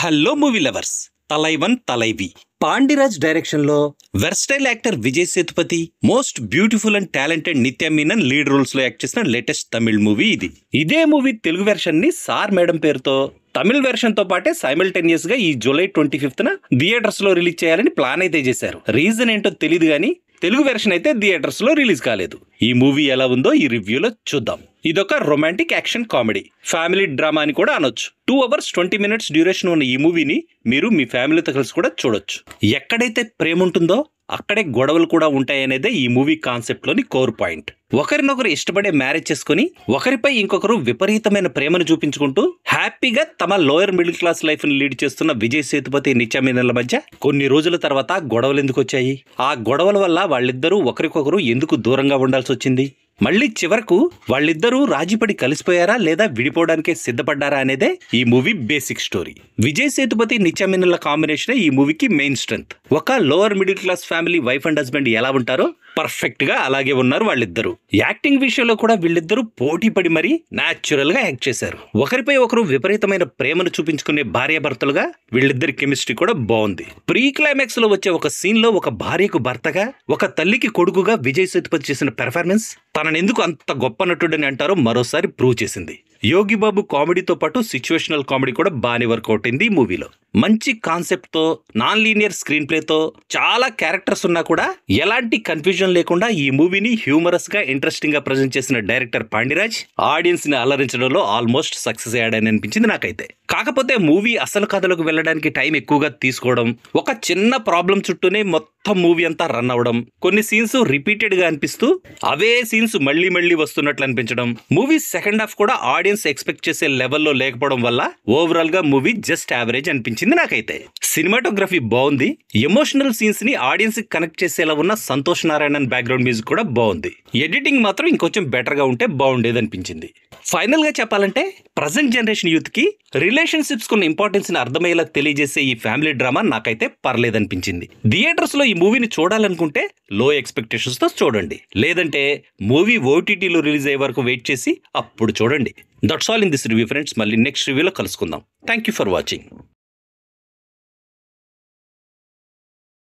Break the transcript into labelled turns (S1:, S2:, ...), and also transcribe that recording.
S1: Hello movie lovers, Thalaivan Thalaivi Pandiraj direction లో versatile actor Vijay Sethupathi, most beautiful and talented Nithya Menen lead roles లో act చేసిన latest Tamil movie ఇది. ఇదే మూవీ తెలుగు వెర్షన్ ని సార్ మేడం పేరుతో తమిళ వెర్షన్ తో పాటే సైమల్టేనియస్ గా ఈ జూలై 25న థియేటర్స్ లో రిలీజ్ చేయాలని ప్లాన్ అయితే చేశారు. రీజన్ ఏంటో తెలియదు గానీ తెలుగు వెర్షన్ అయితే థియేటర్స్ లో రిలీజ్ కాలేదు. ఈ మూవీ ఎలా ఉందో ఈ రివ్యూలో చూద్దాం. ఇదొక romantic action comedy, family drama అని కూడా అనొచ్చు. 2 hours 20 minutes డ్యూరేషన్ ఉన్న ఈ మూవీని మీరు మీ ఫ్యామిలీతో కలిసి కూడా చూడొచ్చు. ఎక్కడైతే ప్రేమ ఉంటుందో అక్కడే గొడవలు కూడా ఉంటాయనేదే ఈ మూవీ కాన్సెప్ట్ లోని కోర్ పాయింట్. ఒకరినొకరు ఇష్టపడే మ్యారేజ్ చేసుకుని ఒకరిపై ఇంకొకరు విపరీతమైన ప్రేమను చూపించుకుంటూ హ్యాపీగా తమ లోయర్ మిడిల్ క్లాస్ లైఫ్ ని లీడ్ చేస్తున్న విజయ్ సేతుపతి, నిత్య మీనన్ల మధ్య కొన్ని రోజుల తర్వాత గొడవలు ఎందుకు వచ్చాయి, ఆ గొడవల వల్ల వాళ్ళిద్దరూ ఒకరికొకరు ఎందుకు దూరంగా ఉండాల్సి వచ్చింది, మళ్ళీ చివరకు వాళ్ళిద్దరూ రాజీపడి కలిసిపోయారా లేదా విడిపోవడానికే సిద్ధపడ్డారా అనేదే ఈ movie basic story. Vijay Sethupathi, నిత్య మీనన్ల కాంబినేషన్ ఈ మూవీకి మెయిన్ స్ట్రెంత్. ఒక lower middle class family wife and husband ఎలా ఉంటారో పర్ఫెక్ట్ గా అలాగే ఉన్నారు వాళ్ళిద్దరూ. యాక్టింగ్ విషయంలో కూడా వీళ్ళిద్దరూ పోటీ పడి మరీ న్యాచురల్ గా యాక్ట్ చేశారు. ఒకరిపై ఒకరు విపరీతమైన ప్రేమను చూపించుకునే భార్యాభర్తలుగా వీళ్ళిద్దరి కెమిస్ట్రీ కూడా బాగుంది. ప్రీ క్లైమాక్స్ లో వచ్చే ఒక సీన్ లో ఒక భార్యకు భర్తగా, ఒక తల్లికి కొడుకుగా విజయ్ సేతుపతి చేసిన పెర్ఫార్మెన్స్ తననెందుకు అంత గొప్ప నటుడని అంటారో మరోసారి ప్రూవ్ చేసింది. యోగి బాబు కామెడీతో పాటు సిచ్యువేషనల్ కామెడీ కూడా బాగానే వర్కౌట్ అయింది ఈ మూవీలో. మంచి కాన్సెప్ట్ తో, నాన్ లీనియర్ స్క్రీన్ ప్లే తో, చాలా క్యారెక్టర్స్ ఉన్నా కూడా ఎలాంటి కన్ఫ్యూజన్ లేకుండా ఈ మూవీని హ్యూమరస్ గా, ఇంట్రెస్టింగ్ గా ప్రజెంట్ చేసిన డైరెక్టర్ పాండిరాజ్ ఆడియన్స్ ని అలరించడంలో ఆల్మోస్ట్ సక్సెస్ అయ్యాడని అనిపించింది నాకైతే. కాకపోతే మూవీ అసలు కథలోకి వెళ్ళడానికి టైం ఎక్కువగా తీసుకోవడం, ఒక చిన్న ప్రాబ్లం చుట్టూనే మొత్తం మూవీ అంతా రన్ అవడం, కొన్ని సీన్స్ రిపీటెడ్ గా అనిపిస్తూ అవే సీన్స్ మళ్ళీ మళ్ళీ వస్తున్నట్లు అనిపించడం, మూవీ సెకండ్ హాఫ్ కూడా ఆడియన్స్ ఎక్స్పెక్ట్ చేసే లెవెల్లో లేకపోవడం వల్ల ఓవరాల్ గా మూవీ జస్ట్ యావరేజ్ అనిపించింది నాకైతే. సినిమాటోగ్రఫీ బాగుంది. ఎమోషనల్ సీన్స్ ని ఆడియన్స్ కి కనెక్ట్ చేసేలా ఉన్న సంతోష్ నారాయణన్ బ్యాక్గ్రౌండ్ మ్యూజిక్ కూడా బాగుంది. ఎడిటింగ్ మాత్రం ఇంకొంచెం బెటర్ గా ఉంటే బాగుండేది అనిపించింది. ఫైనల్ గా చెప్పాలంటే ప్రజెంట్ జనరేషన్ యూత్ కి రిలేషన్షిప్స్ కొన్ని ఇంపార్టెన్స్ ని అర్థమయ్యేలా తెలియజేసే ఈ ఫ్యామిలీ డ్రామా నాకైతే పర్లేదనిపించింది. థియేటర్స్ లో ఈ మూవీని చూడాలనుకుంటే లో ఎక్స్పెక్టేషన్స్ తో చూడండి, లేదంటే మూవీ ఓటీటీలో రిలీజ్ అయ్యే వరకు వెయిట్ చేసి అప్పుడు చూడండి. That's all in this review friends. మళ్ళీ నెక్స్ట్ రివ్యూలో కలుసుకుందాం. Thank you for watching.